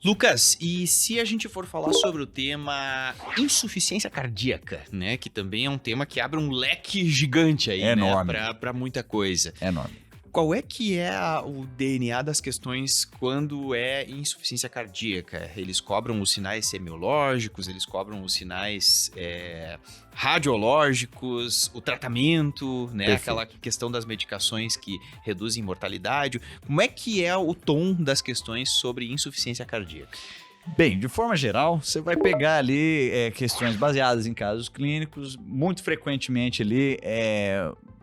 Lucas, e se a gente for falar sobre o tema insuficiência cardíaca, né? Que também é um tema que abre um leque gigante aí, enorme. Né? Pra muita coisa. É enorme. Qual é que é o DNA das questões quando é insuficiência cardíaca? Eles cobram os sinais semiológicos, eles cobram os sinais radiológicos, o tratamento, né? Perfeito. Aquela questão das medicações que reduzem mortalidade. Como é que é o tom das questões sobre insuficiência cardíaca? Bem, de forma geral, você vai pegar ali questões baseadas em casos clínicos. Muito frequentemente ali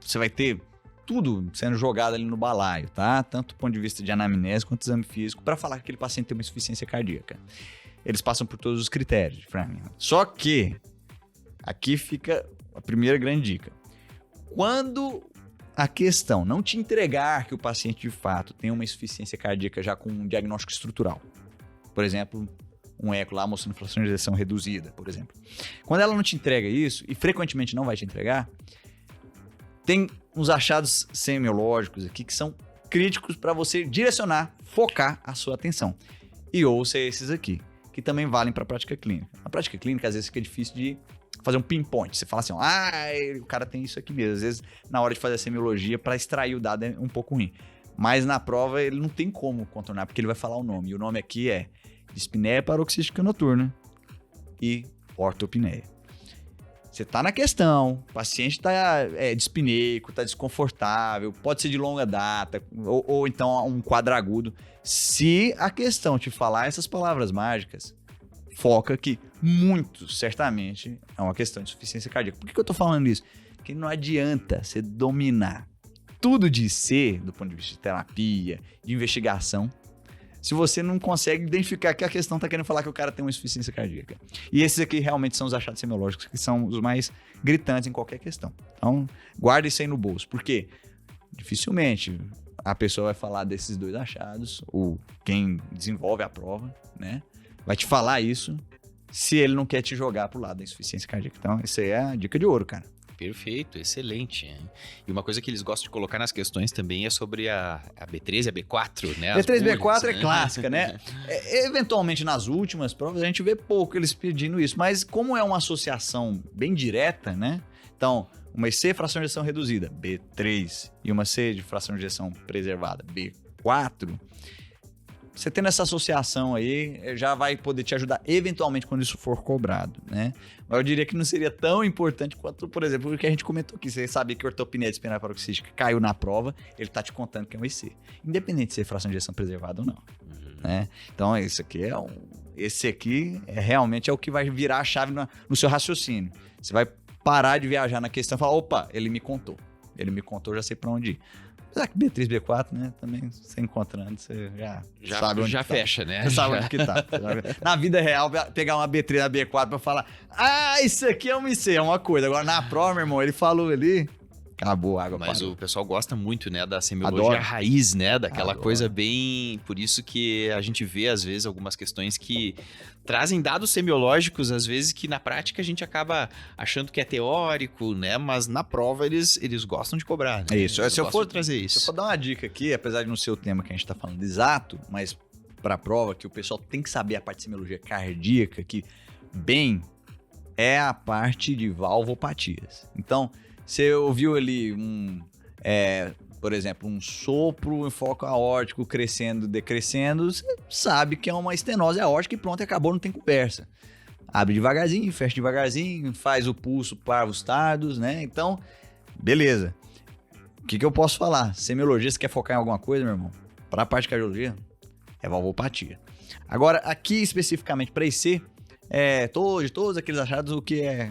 você vai ter tudo sendo jogado ali no balaio, tá? Tanto do ponto de vista de anamnese quanto exame físico, para falar que aquele paciente tem uma insuficiência cardíaca. Eles passam por todos os critérios de Framingham. Só que aqui fica a primeira grande dica. Quando a questão não te entregar que o paciente de fato tem uma insuficiência cardíaca já com um diagnóstico estrutural, por exemplo, um eco lá mostrando fração de ejeção reduzida, por exemplo. Quando ela não te entrega isso, e frequentemente não vai te entregar, tem uns achados semiológicos aqui que são críticos para você direcionar, focar a sua atenção. E ouça esses aqui, que também valem para a prática clínica. Na prática clínica, às vezes fica difícil de fazer um pinpoint. Você fala assim, o cara tem isso aqui mesmo. Às vezes, na hora de fazer a semiologia, para extrair o dado é um pouco ruim. Mas na prova, ele não tem como contornar, porque ele vai falar o nome. E o nome aqui é dispneia paroxística noturna e ortopneia. Você tá na questão, o paciente tá dispneico, tá desconfortável, pode ser de longa data, ou então um quadro agudo. Se a questão te falar essas palavras mágicas, foca que muito certamente é uma questão de insuficiência cardíaca. Por que eu tô falando isso? Porque não adianta você dominar tudo de C, do ponto de vista de terapia, de investigação, se você não consegue identificar que a questão está querendo falar que o cara tem uma insuficiência cardíaca. E esses aqui realmente são os achados semiológicos que são os mais gritantes em qualquer questão. Então, guarda isso aí no bolso. Porque dificilmente a pessoa vai falar desses dois achados, ou quem desenvolve a prova, né, vai te falar isso se ele não quer te jogar pro lado da insuficiência cardíaca. Então, isso aí é a dica de ouro, cara. Perfeito, excelente. E uma coisa que eles gostam de colocar nas questões também é sobre a B3 e a B4, né? B3 e B4 é clássica, né? Eventualmente, nas últimas provas, a gente vê pouco eles pedindo isso, mas como é uma associação bem direta, né? Então, uma IC, fração de ejeção reduzida, B3, e uma C de fração de ejeção preservada, B4, você tendo essa associação aí, já vai poder te ajudar eventualmente quando isso for cobrado, né? Mas eu diria que não seria tão importante quanto, por exemplo, o que a gente comentou aqui. Você sabia que ortopneia dispneia paroxística caiu na prova, ele tá te contando que é um IC. Independente de ser fração de ejeção preservada ou não, né? Então, esse aqui realmente é o que vai virar a chave no seu raciocínio. Você vai parar de viajar na questão e falar, opa, ele me contou, já sei pra onde ir. Apesar que B3, B4, né? Também, você encontrando, você já sabe onde já tá. fecha, né? Você sabe onde que tá. Na vida real, pegar uma B3 na B4 pra falar, isso aqui é um IC, é uma coisa. Agora, na prova, meu irmão, ele falou ali, acabou a água. Mas parou. o pessoal gosta muito, né, da semiologia Adoro. raiz, né? Daquela Adoro. coisa bem... Por isso que a gente vê, às vezes, algumas questões que trazem dados semiológicos, às vezes, que na prática a gente acaba achando que é teórico, né? Mas na prova eles gostam de cobrar, né? É isso. Eles Se eu gostam for de trazer isso. Se eu for dar uma dica aqui, apesar de não ser o tema que a gente tá falando exato, mas pra prova que o pessoal tem que saber a parte de semiologia cardíaca, que bem é a parte de valvopatias. Então, você ouviu ali por exemplo, um sopro em foco aórtico crescendo, decrescendo, você sabe que é uma estenose aórtica e pronto, acabou, não tem conversa. Abre devagarzinho, fecha devagarzinho, faz o pulso parvos tardos, né? Então, beleza. O que eu posso falar? Semiologia, você quer focar em alguma coisa, meu irmão? Para a parte de cardiologia, é valvopatia. Agora, aqui especificamente para IC, todos aqueles achados, o que é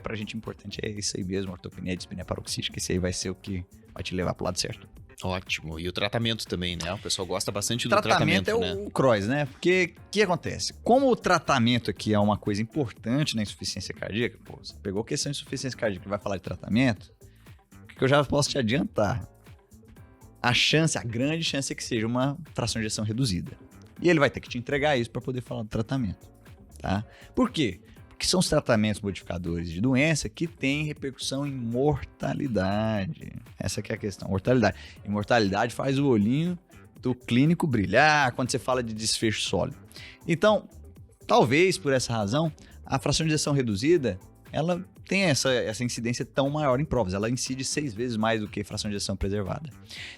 pra gente importante é isso aí mesmo, ortopneia, dispneia paroxística, esse aí vai ser o que vai te levar pro lado certo. Ótimo. E o tratamento também, né? O pessoal gosta bastante do Tratamento tratamento, é né? o CROIS, né? Porque o que acontece? Como o tratamento aqui é uma coisa importante na insuficiência cardíaca, você pegou a questão de insuficiência cardíaca e vai falar de tratamento, o que eu já posso te adiantar? A grande chance é que seja uma fração de ejeção reduzida. E ele vai ter que te entregar isso para poder falar do tratamento, tá? Por quê? Porque são os tratamentos modificadores de doença que têm repercussão em mortalidade. Essa que é a questão, mortalidade. E mortalidade faz o olhinho do clínico brilhar quando você fala de desfecho sólido. Então, talvez por essa razão, a fração de ejeção reduzida, ela tem essa incidência tão maior em provas. Ela incide 6 vezes mais do que a fração de ejeção preservada.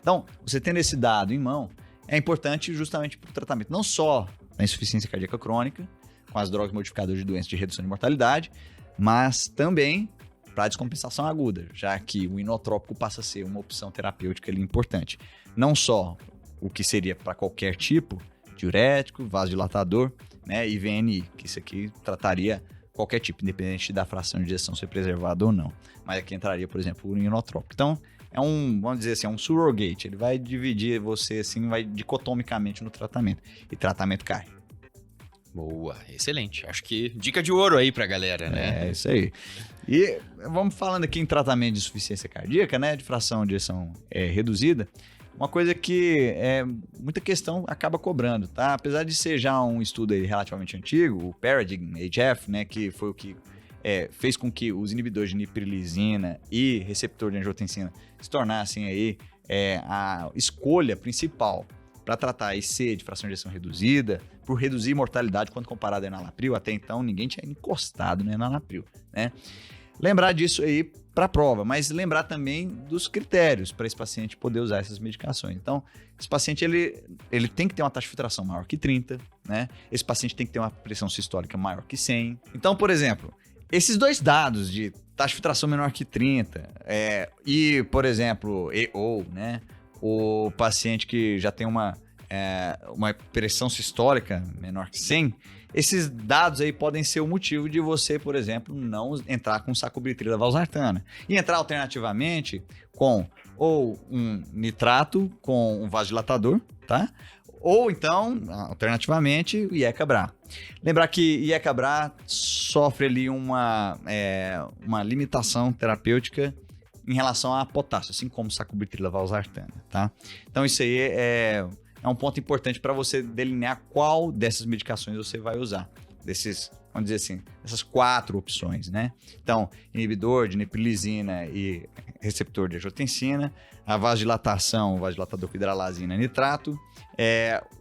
Então, você tendo esse dado em mão, é importante justamente para o tratamento, não só da insuficiência cardíaca crônica, com as drogas modificadoras de doença de redução de mortalidade, mas também para a descompensação aguda, já que o inotrópico passa a ser uma opção terapêutica ali importante. Não só o que seria para qualquer tipo, diurético, vasodilatador, né, e VNI, que isso aqui trataria qualquer tipo, independente da fração de ejeção ser preservada ou não. Mas aqui entraria, por exemplo, o inotrópico. Então, é vamos dizer assim, é um surrogate. Ele vai dividir você, assim, vai dicotomicamente no tratamento. E tratamento cai. Boa, excelente. Acho que dica de ouro aí pra galera, né? É, isso aí. E vamos falando aqui em tratamento de insuficiência cardíaca, né, de fração de ejeção reduzida. Uma coisa que muita questão acaba cobrando, tá? Apesar de ser já um estudo aí relativamente antigo, o Paradigm-HF, né, que foi o que fez com que os inibidores de niprilisina e receptor de angiotensina se tornassem aí a escolha principal para tratar IC de fração de ejeção reduzida, por reduzir mortalidade quando comparado ao enalapril. Até então, ninguém tinha encostado no enalapril, né? Lembrar disso aí para a prova, mas lembrar também dos critérios para esse paciente poder usar essas medicações. Então, esse paciente ele tem que ter uma taxa de filtração maior que 30, né? Esse paciente tem que ter uma pressão sistólica maior que 100. Então, por exemplo, esses dois dados de taxa de filtração menor que 30 e, por exemplo, né? O paciente que já tem uma pressão sistólica menor que 100, esses dados aí podem ser o motivo de você, por exemplo, não entrar com sacubitrila valsartana. E entrar alternativamente com ou um nitrato com um vasodilatador, tá? Ou então, alternativamente, o IECA-BRA. Lembrar que IECA-BRA sofre ali uma limitação terapêutica em relação a potássio, assim como sacubitrila valsartana, tá? Então isso aí é um ponto importante para você delinear qual dessas medicações você vai usar. Vamos dizer assim, essas 4 opções, né? Então, inibidor de niprilisina e receptor de angiotensina, a vasodilatação, o vasodilatador com hidralazina nitrato,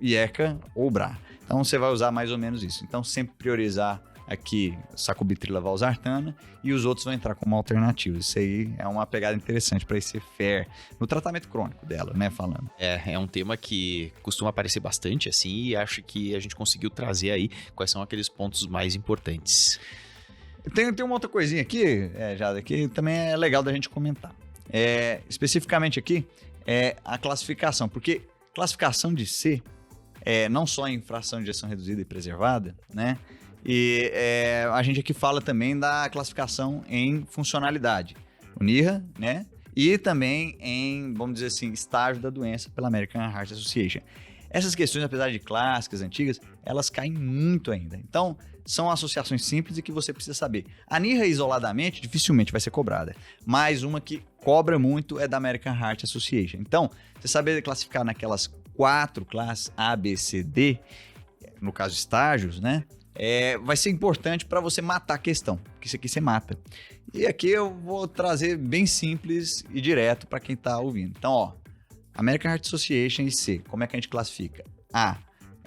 IECA ou BRA. Então, você vai usar mais ou menos isso. Então, sempre priorizar aqui sacubitrila valsartana e os outros vão entrar como alternativas. Isso aí é uma pegada interessante para esse FAIR no tratamento crônico dela, né, falando. É um tema que costuma aparecer bastante, assim, e acho que a gente conseguiu trazer aí quais são aqueles pontos mais importantes. Tem uma outra coisinha aqui, Jada, que também é legal da gente comentar. Especificamente aqui, a classificação, porque classificação de C, não só em fração de ejeção reduzida e preservada, né? E a gente aqui fala também da classificação em funcionalidade, o NIRA, né? E também em, vamos dizer assim, estágio da doença pela American Heart Association. Essas questões, apesar de clássicas, antigas, elas caem muito ainda. Então, são associações simples e que você precisa saber. A NIRA isoladamente dificilmente vai ser cobrada, mas uma que cobra muito é da American Heart Association. Então, você saber classificar naquelas 4 classes A, B, C, D, no caso estágios, né? Vai ser importante para você matar a questão, porque isso aqui você mata. E aqui eu vou trazer bem simples e direto para quem está ouvindo. Então, ó, American Heart Association e C, como é que a gente classifica? A,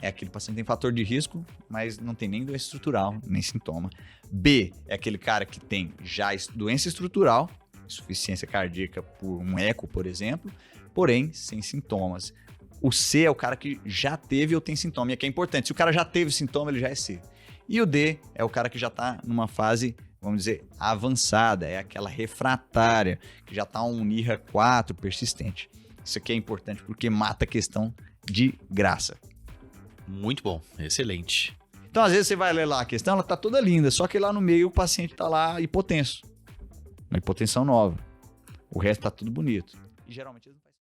é aquele paciente que tem fator de risco, mas não tem nem doença estrutural, nem sintoma. B, é aquele cara que tem já doença estrutural, insuficiência cardíaca por um eco, por exemplo, porém sem sintomas. O C é o cara que já teve ou tem sintoma, e aqui é importante, se o cara já teve sintoma, ele já é C. E o D é o cara que já está numa fase, vamos dizer, avançada, é aquela refratária, que já está um NIRA 4 persistente. Isso aqui é importante porque mata a questão de graça. Muito bom, excelente. Então, às vezes, você vai ler lá a questão, ela está toda linda, só que lá no meio o paciente está lá hipotenso, uma hipotensão nova. O resto está tudo bonito. E geralmente eles não